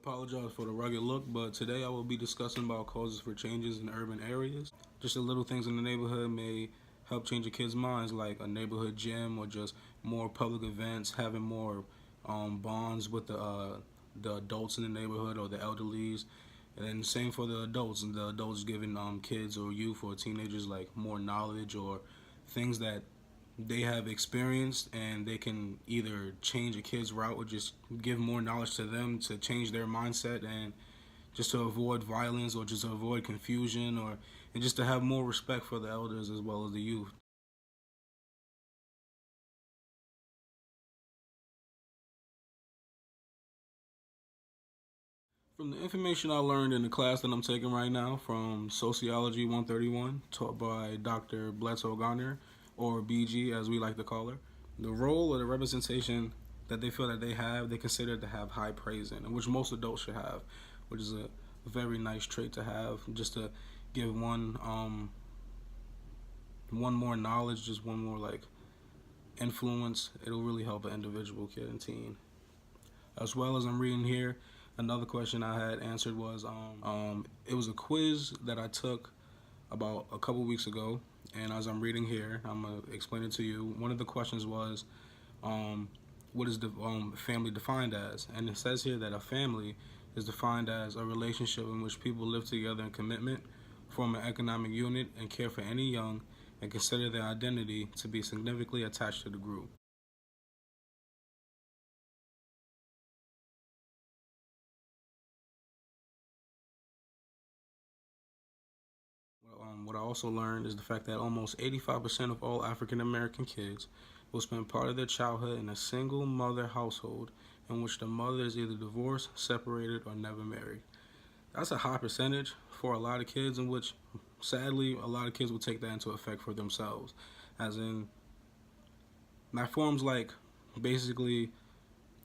Apologize for the rugged look, but today I will be discussing about causes for changes in urban areas. Just the little things in the neighborhood may help change a kid's minds, like a neighborhood gym or just more public events, having more bonds with the adults in the neighborhood or the elderlies. And then same for the adults, and the adults giving kids or youth or teenagers like more knowledge or things that they have experienced, and they can either change a kid's route or just give more knowledge to them to change their mindset and just to avoid violence or just to avoid confusion, or and just to have more respect for the elders as well as the youth. From the information I learned in the class that I'm taking right now from Sociology 131, taught by Dr. Bledsoe Garner, or BG as we like to call her, the role or the representation that they feel that they consider to have high praise in, and which most adults should have, which is a very nice trait to have, just to give one more knowledge, just one more like influence. It'll really help an individual kid and teen. As well as I'm reading here, another question I had answered was it was a quiz that I took about a couple weeks ago, and as I'm reading here, I'm gonna explain it to you. One of the questions was, what is the family defined as? And it says here that a family is defined as a relationship in which people live together in commitment, form an economic unit, and care for any young, and consider their identity to be significantly attached to the group. What I also learned is the fact that almost 85% of all African American kids will spend part of their childhood in a single mother household in which the mother is either divorced, separated, or never married. That's a high percentage for a lot of kids, in which sadly a lot of kids will take that into effect for themselves. As in, that forms like basically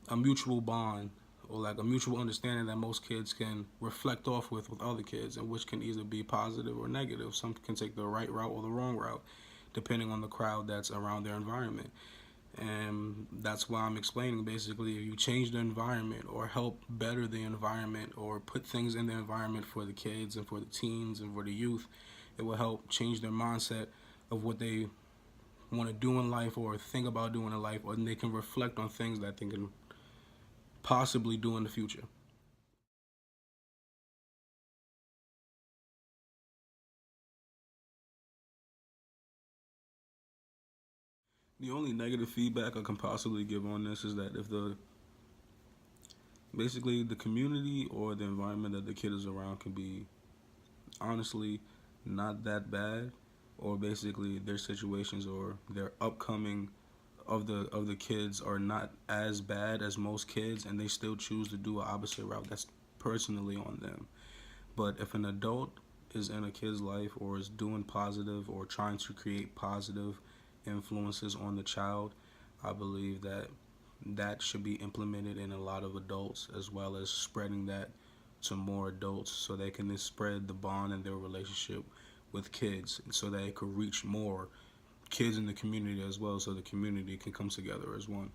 a mutual bond or like a mutual understanding that most kids can reflect off with other kids, and which can either be positive or negative. Some can take the right route or the wrong route depending on the crowd that's around their environment. And that's why I'm explaining basically, if you change the environment or help better the environment or put things in the environment for the kids and for the teens and for the youth, it will help change their mindset of what they want to do in life or think about doing in life, or they can reflect on things that they can possibly do in the future. The only negative feedback I can possibly give on this is that if the basically the community or the environment that the kid is around can be honestly not that bad, or basically their situations or their upcoming of the kids are not as bad as most kids, and they still choose to do an opposite route, that's personally on them. But if an adult is in a kid's life or is doing positive or trying to create positive influences on the child, I believe that that should be implemented in a lot of adults, as well as spreading that to more adults so they can then spread the bond in their relationship with kids, so that it could reach more kids in the community as well, so the community can come together as one.